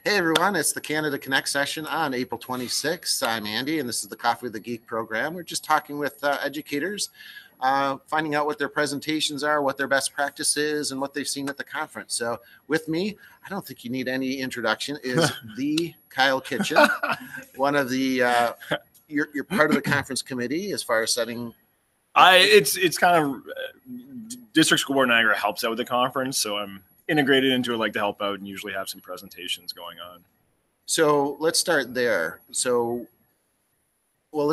Hey everyone, it's the Canada Connect session on April 26th. I'm Andy, and this is the Coffee with the Geek program. We're just talking with educators, finding out what their presentations are, what their best practice is, and what they've seen at the conference. So with me, I don't think you need any introduction, is the Kyle Kitchen, one of the, you're part of the conference committee as far as setting. It's kind of District School Board Niagara helps out with the conference, so I'm integrated into it, like to help out and usually have some presentations going on. So let's start there. Let's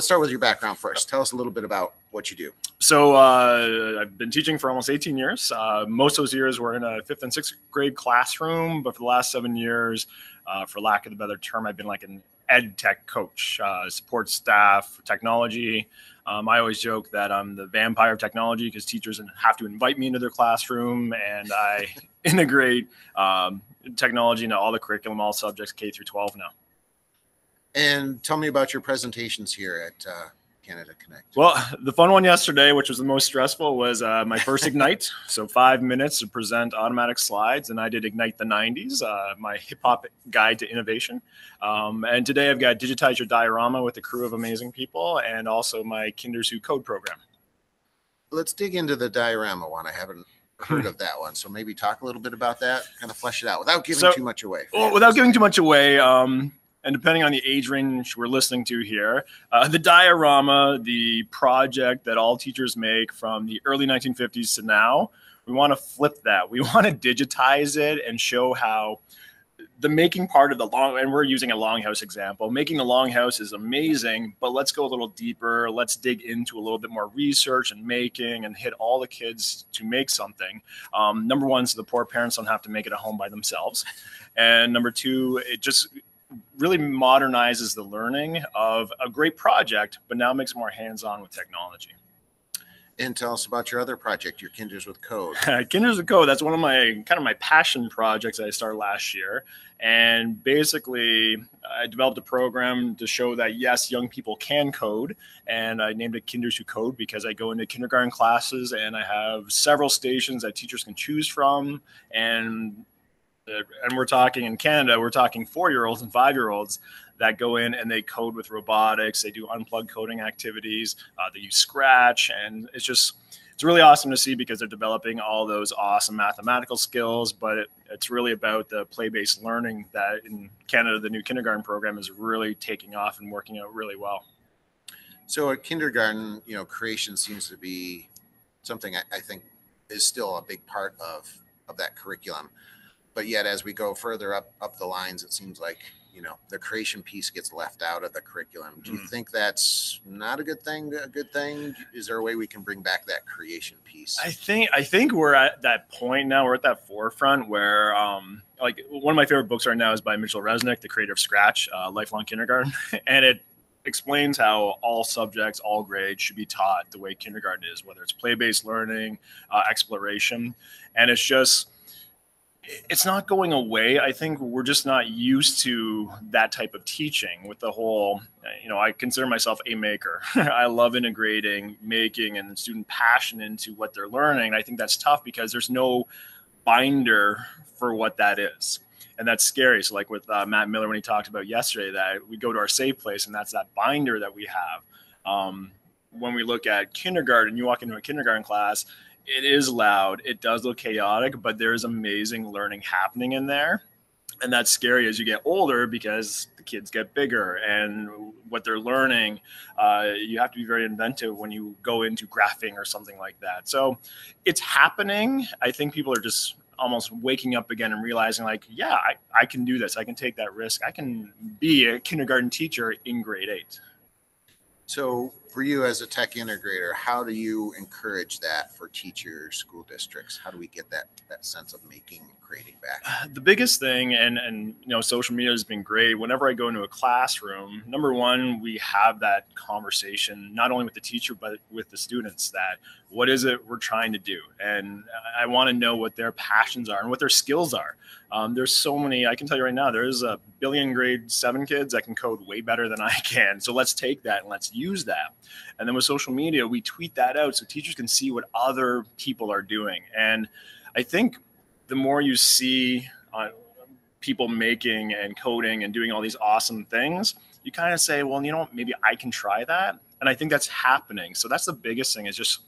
start with your background first. Tell us a little bit about what you do. So I've been teaching for almost 18 years. Most of those years were in a 5th and 6th grade classroom, but for the last 7 years, for lack of a better term, I've been like an edtech coach, support staff, technology. I always joke that I'm the vampire of technology because teachers have to invite me into their classroom, and I integrate technology into all the curriculum, all subjects K through 12 now. And tell me about your presentations here at Canada Connect. Well, the fun one yesterday, which was the most stressful, was my first Ignite. So 5 minutes to present automatic slides, and I did Ignite the 90s, my hip-hop guide to innovation. And today I've got Digitize Your Diorama with a crew of amazing people, and also my Kinders Who Code program. Let's dig into the diorama one. I haven't heard of that one, so maybe talk a little bit about that, kind of flesh it out without giving too much away. Well, without giving too much away, and depending on the age range we're listening to here, the diorama, the project that all teachers make from the early 1950s to now, we want to flip that. We want to digitize it and show how the making part of the and we're using a longhouse example. Making the longhouse is amazing, but let's go a little deeper. Let's dig into a little bit more research and making and hit all the kids to make something. Number one, so the poor parents don't have to make it at home by themselves. And number two, it just really modernizes the learning of a great project, but now makes more hands-on with technology. And tell us about your other project, your Kinders with Code. Kinders with Code, that's one of my my passion projects that I started last year. And basically, I developed a program to show that, yes, young people can code. And I named it Kinders Who Code because I go into kindergarten classes and I have several stations that teachers can choose from. And we're talking in Canada, we're talking 4-year-olds and 5-year-olds that go in and they code with robotics. They do unplugged coding activities. They use Scratch. And it's really awesome to see because they're developing all those awesome mathematical skills. But it's really about the play-based learning that in Canada, the new kindergarten program is really taking off and working out really well. So at kindergarten, creation seems to be something I think is still a big part of that curriculum. But yet, as we go further up the lines, it seems like, the creation piece gets left out of the curriculum. Do you think that's not a good thing? A good thing? Is there a way we can bring back that creation piece? I think we're at that point now. We're at that forefront where, like, one of my favorite books right now is by Mitchell Resnick, the creator of Scratch, Lifelong Kindergarten, and it explains how all subjects, all grades should be taught the way kindergarten is, whether it's play-based learning, exploration, and it's not going away. I think we're just not used to that type of teaching with the whole, I consider myself a maker. I love integrating, making, and student passion into what they're learning. And I think that's tough because there's no binder for what that is. And that's scary. So like with Matt Miller, when he talked about yesterday, that we go to our safe place and that's that binder that we have. When we look at kindergarten, you walk into a kindergarten class, it is loud. It does look chaotic, but there's amazing learning happening in there. And that's scary as you get older because the kids get bigger and what they're learning, you have to be very inventive when you go into graphing or something like that. So it's happening. I think people are just almost waking up again and realizing like, yeah, I can do this. I can take that risk. I can be a kindergarten teacher in grade 8. So for you as a tech integrator, how do you encourage that for teachers, school districts? How do we get that sense of making and creating back? The biggest thing, and social media has been great. Whenever I go into a classroom, number one, we have that conversation, not only with the teacher, but with the students, that what is it we're trying to do? And I want to know what their passions are and what their skills are. There's so many, I can tell you right now, there's a billion grade 7 kids that can code way better than I can. So let's take that and let's use that. And then with social media, we tweet that out so teachers can see what other people are doing. And I think the more you see people making and coding and doing all these awesome things, you kind of say, well, you know, maybe I can try that. And I think that's happening. So that's the biggest thing, is just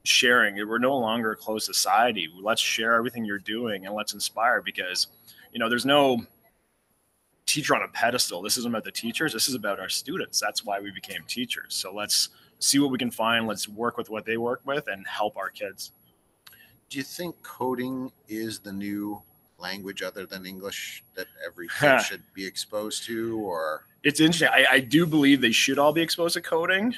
sharing. We're no longer a closed society. Let's share everything you're doing and let's inspire, because, you know, there's no teacher on a pedestal. This isn't about the teachers. This is about our students. That's why we became teachers. So let's see what we can find. Let's work with what they work with and help our kids. Do you think coding is the new language other than English that every kid should be exposed to? Or it's interesting. I do believe they should all be exposed to coding.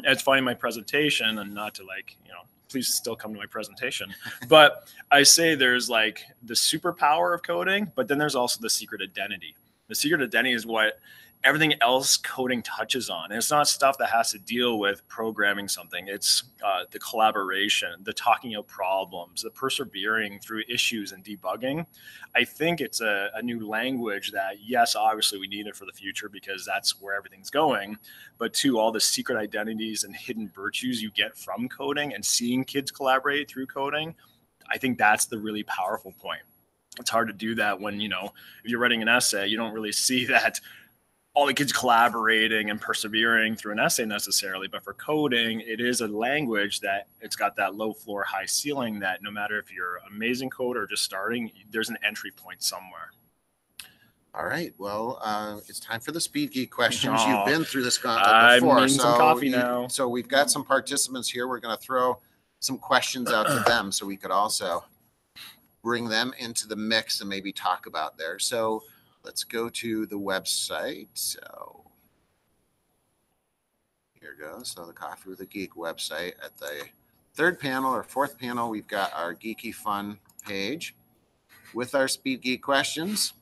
It's funny, my presentation, and not to like, you know, please still come to my presentation, but I say there's like the superpower of coding, but then there's also the secret identity. The secret identity is what everything else coding touches on. And it's not stuff that has to deal with programming something. It's the collaboration, the talking out problems, the persevering through issues and debugging. I think it's a new language that, yes, obviously we need it for the future because that's where everything's going. But two, all the secret identities and hidden virtues you get from coding and seeing kids collaborate through coding, I think that's the really powerful point. It's hard to do that when, you know, if you're writing an essay, you don't really see that all the kids collaborating and persevering through an essay necessarily. But for coding, it is a language that it's got that low floor, high ceiling, that no matter if you're an amazing coder or just starting, there's an entry point somewhere. All right. Well, it's time for the Speed Geek questions. You've been through this gauntlet before. I'm some coffee now. So we've got some participants here. We're going to throw some questions out to them so we could also bring them into the mix and maybe talk about there. So let's go to the website. So here goes. So the Coffee with a Geek website. At the third panel or fourth panel, we've got our Geeky Fun page with our Speed Geek questions.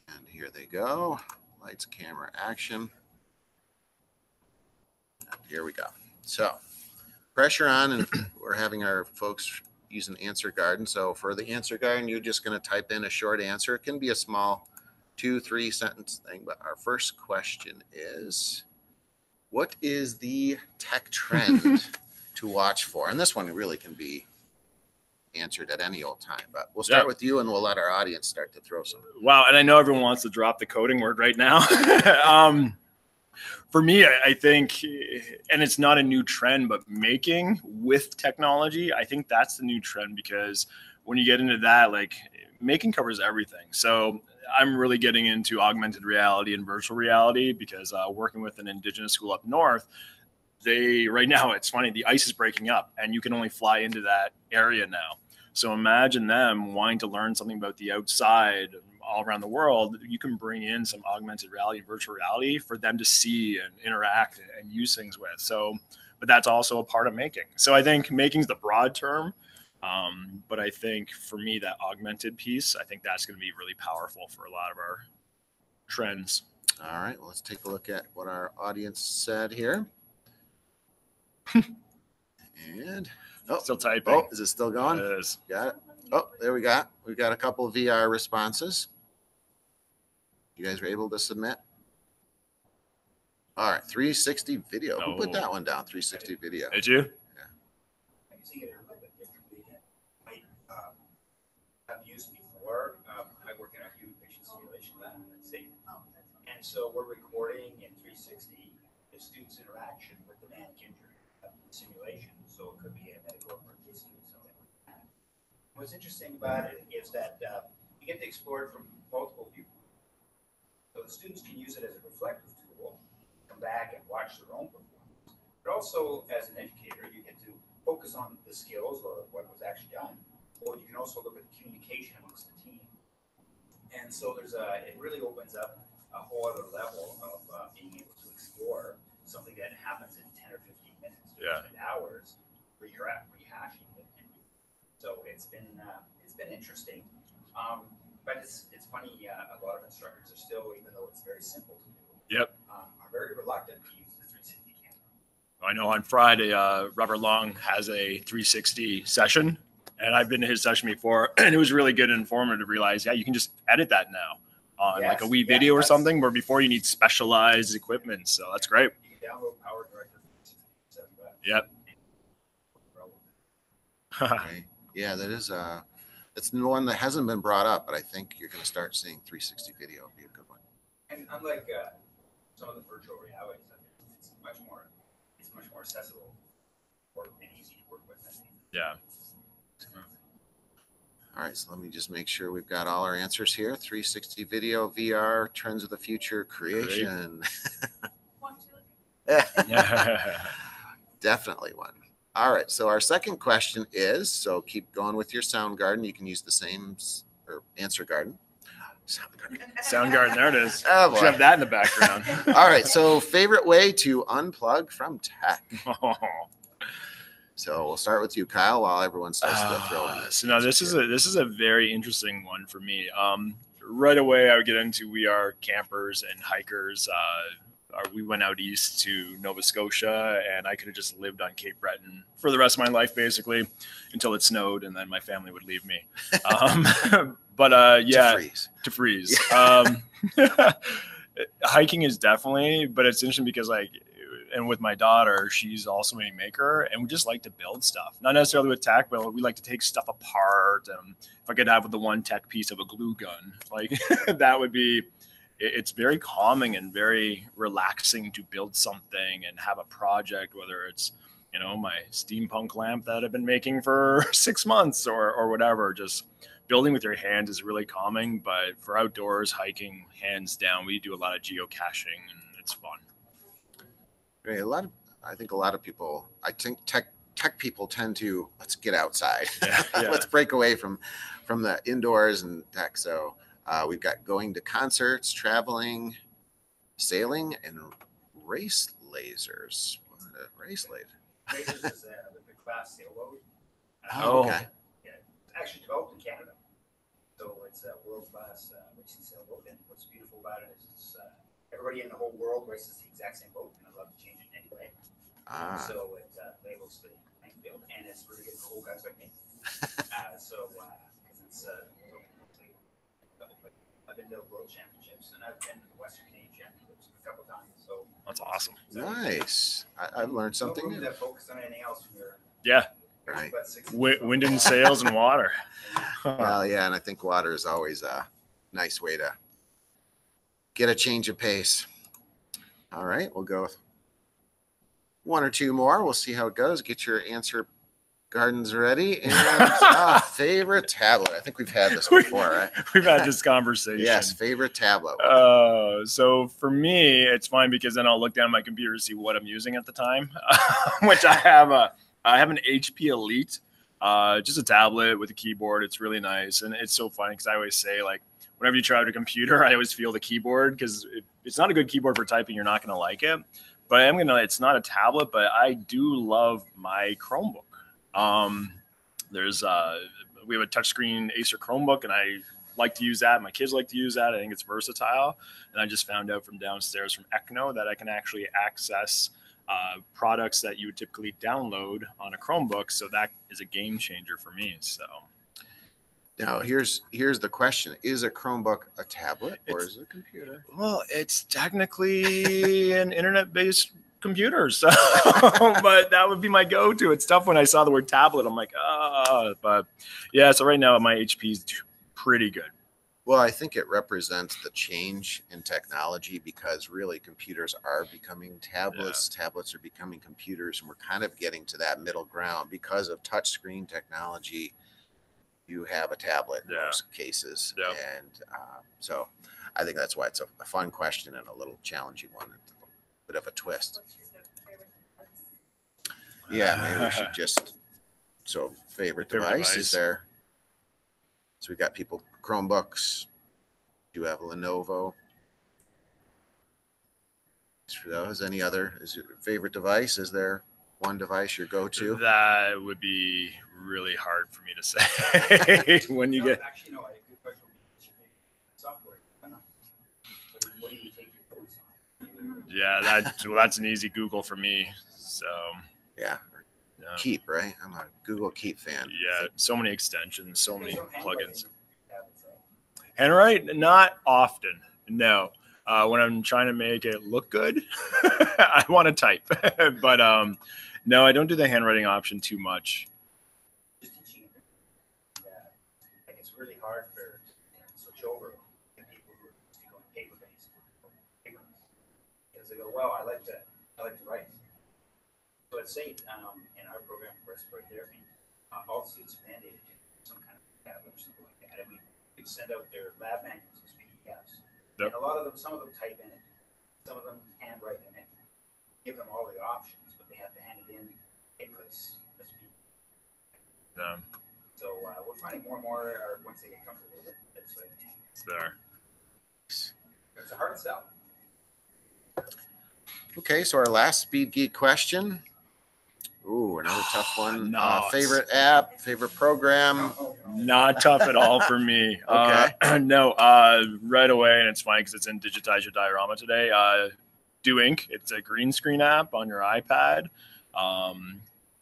And here they go. Lights, camera, action. And here we go. So pressure on, and we're having our folks use an answer garden. So for the answer garden, you're just going to type in a short answer. It can be a small 2-3 sentence thing, but our first question is, what is the tech trend to watch for? And this one really can be answered at any old time, but we'll start with you and we'll let our audience start to throw some. Wow. And I know everyone wants to drop the coding word right now. For me, I think, and it's not a new trend, but making with technology, I think that's the new trend, because when you get into that, like, making covers everything. So I'm really getting into augmented reality and virtual reality, because working with an indigenous school up north, right now, it's funny, the ice is breaking up and you can only fly into that area now. So imagine them wanting to learn something about the outside all around the world. You can bring in some augmented reality and virtual reality for them to see and interact and use things with. So, but that's also a part of making. So I think making is the broad term. But I think for me, that augmented piece, I think that's going to be really powerful for a lot of our trends. All right, well, let's take a look at what our audience said here. And still typing. Oh, is it still going? It is. Got it. Oh, there we got. We've got a couple of VR responses. You guys were able to submit. All right, 360 video. Who put that one down? 360 video. Did you? I see it a little bit differently than I've used before. I work in a human patient simulation lab at State. And so we're recording in 360 the student's interaction with the mannequin simulation. So it could be a medical emergency or something like that. What's interesting about it is that you get to explore it from multiple viewpoints. So the students can use it as a reflective tool, come back and watch their own performance. But also, as an educator, you get to focus on the skills or what was actually done. Or you can also look at the communication amongst the team. And so it really opens up a whole other level of being able to explore something that happens in 10 or 15 minutes, and hours, where you're at rehashing it. So it's been interesting. But it's funny, a lot of instructors are still, even though it's very simple to do, are very reluctant to use the 360 camera. I know on Friday, Robert Long has a 360 session, and I've been to his session before, and it was really good and informative to realize, you can just edit that now on like a wee video or something, where before you need specialized equipment. So that's great. You can download Power Director for $67. Yep. Right. Yeah, it's the one that hasn't been brought up, but I think you're going to start seeing 360 video would be a good one. And unlike some of the virtual realities, it's much more accessible and easy to work with. I think. Yeah. All right, so let me just make sure we've got all our answers here. 360 video, VR, trends of the future, creation. Definitely one. All right, so our second question is, so keep going with your sound garden. You can use the same, or answer garden. Sound garden, there it is. Oh, boy. Should have that in the background. All right, so favorite way to unplug from tech. So we'll start with you, Kyle, while everyone starts to throw in. So now this is a very interesting one for me. Right away, I would get into we are campers and hikers. We went out east to Nova Scotia, and I could have just lived on Cape Breton for the rest of my life, basically, until it snowed, and then my family would leave me. But yeah, to freeze. Hiking is definitely, but it's interesting because and with my daughter, she's also a maker, and we just like to build stuff. Not necessarily with tech, but we like to take stuff apart. If I could have the one tech piece of a glue gun, that would be. It's very calming and very relaxing to build something and have a project, whether it's my steampunk lamp that I've been making for 6 months or whatever. Just building with your hands is really calming. But for outdoors hiking, hands down, we do a lot of geocaching, and it's fun. Great. I think a lot of people, I think tech people tend to, let's get outside. Yeah. Let's break away from the indoors and tech. So we've got going to concerts, traveling, sailing, and race lasers. What a race laser. Lasers is the class sailboat. Okay. Yeah, it's actually developed in Canada. So it's a world-class racing sailboat. And what's beautiful about it is everybody in the whole world races the exact same boat, and I'd love to change it anyway. So it labels the playing field, and it's really good for old guys like me. I've been to World Championships, and I've been to the Western Canadian Championships a couple times. So that's awesome. Nice. I've learned something new. That focus on anything else from your right. Wind and sails and water. Well, yeah, and I think water is always a nice way to get a change of pace. All right, we'll go with one or two more. We'll see how it goes. Get your answer gardens ready. And favorite tablet. I think we've had this before, right? We've had this conversation. Yes, favorite tablet. So for me, it's fine because then I'll look down at my computer to see what I'm using at the time, which I have an HP Elite, just a tablet with a keyboard. It's really nice, and it's so funny because I always say whenever you try out a computer, I always feel the keyboard because it's not a good keyboard for typing. You're not going to like it. But it's not a tablet, but I do love my Chromebook. We have a touchscreen Acer Chromebook, and I like to use that. My kids like to use that. I think it's versatile. And I just found out from downstairs from Ekno that I can actually access products that you would typically download on a Chromebook. So that is a game changer for me. So now here's the question: is a Chromebook a tablet or is it a computer? Well, it's technically an internet-based computer, so but that would be my go-to. It's tough when I saw the word tablet. I'm like, but yeah. So right now my HP is pretty good. Well, I think it represents the change in technology because really computers are becoming tablets. Yeah. Tablets are becoming computers, and we're kind of getting to that middle ground because of touchscreen technology. You have a tablet in most cases. Yeah. And so I think that's why it's a fun question and a little challenging one. It's a bit of a twist. Yeah, maybe we should just, favorite device is there. So we got people, Chromebooks. Do you have a Lenovo? For those, any other, is your favorite device? Is there one device your go-to? That would be really hard for me to say. When you get actually, no, I have a good question. What's your favorite software? What do you take your notes on? Yeah, that's an easy Google for me. So yeah. Keep, right? I'm a Google Keep fan. Yeah, so many extensions, so many plugins. Handwrite, not often. No. When I'm trying to make it look good, I want to type. But no, I don't do the handwriting option too much. really hard for switch over to people who are used to going paper-based. Because they go, well, I like to write. So let's say in our program for respiratory therapy, all students are mandated to some kind of tablet or something like that, and we send out their lab manuals as PDFs. Yep. And a lot of them, some of them type in it, some of them handwrite in it. Give them all the options, but they have to hand it in paperless. So we're finding more and more, once they get comfortable with it, it's there. It's a hard sell. Okay, so our last Speed Geek question. Ooh, another tough one. Favorite app, favorite program? Not tough at all for me. Okay. No, right away, and it's fine because it's in Digitize Your Diorama today. Do Ink. It's a green screen app on your iPad.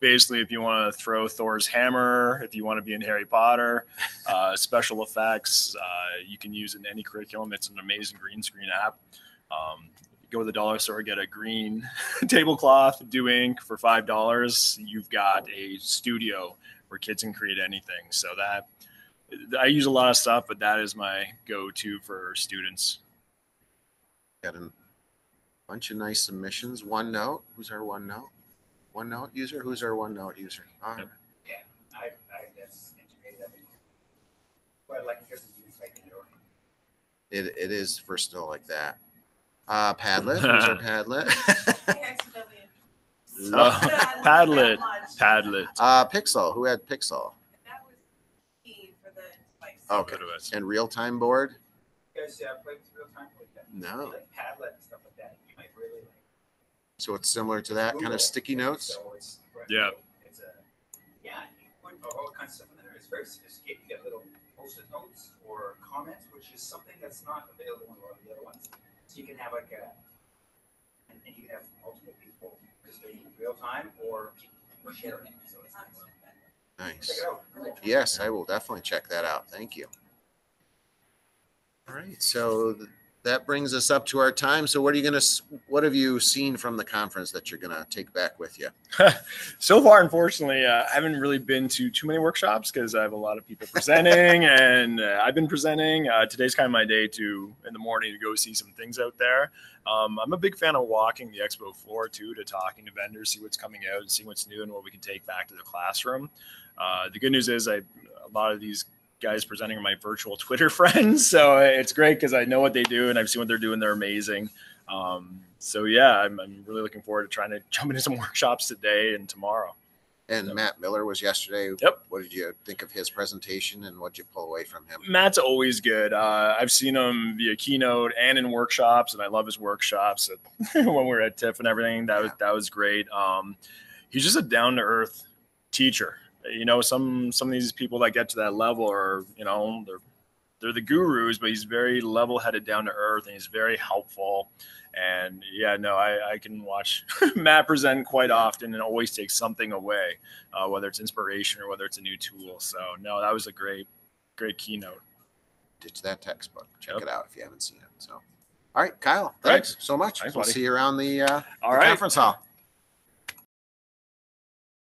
Basically, if you want to throw Thor's hammer, if you want to be in Harry Potter, special effects, you can use it in any curriculum. It's an amazing green screen app. Go to the dollar store, get a green tablecloth, Do Ink for $5. You've got a studio where kids can create anything. So that I use a lot of stuff, but that is my go-to for students. Got a bunch of nice submissions. OneNote. Who's our OneNote? OneNote user? Who's our OneNote user? All right. Yeah, I that's integrated. But I like because it's like it is versatile like that. Padlet. Who's our Padlet? Padlet. Pixel. Who had Pixel? That was key for the device. Okay. And real-time board? You guys played with real time like that? No. Like Padlet and stuff like that. You might really like. So it's similar to that kind of sticky notes? So it's, yeah. It's you put all kinds of stuff in there. It's very sophisticated. You get little post-it notes or comments, which is something that's not available in a lot of the other ones. So you can have like and you can have multiple people participating in real time or sharing it. So it's Nice. check it out. Yes, I will definitely check that out. Thank you. All right. So that brings us up to our time. So what have you seen from the conference that you're going to take back with you? So far, unfortunately, I haven't really been to too many workshops because I have a lot of people presenting and I've been presenting. Today's kind of my day in the morning to go see some things out there. I'm a big fan of walking the expo floor too, to talking to vendors, see what's coming out and see what's new and what we can take back to the classroom. The good news is a lot of these guys presenting are my virtual Twitter friends. So it's great because I know what they do and I've seen what they're doing. They're amazing. So yeah, I'm really looking forward to trying to jump into some workshops today and tomorrow. And Matt Miller was yesterday. Yep. What did you think of his presentation and what did you pull away from him? Matt's always good. I've seen him via keynote and in workshops, and I love his workshops when we were at TIFF and everything. That was great. He's just a down-to-earth teacher. You know, some of these people that get to that level are, you know, they're the gurus, but he's very level-headed, down to earth, and he's very helpful. And yeah, no, I can watch Matt present quite often and always take something away, whether it's inspiration or whether it's a new tool. So no, that was a great keynote. Ditch that textbook. Check it out if you haven't seen it. So, all right, Kyle, thanks so much. Thanks, we'll buddy. see you around the All right. conference hall.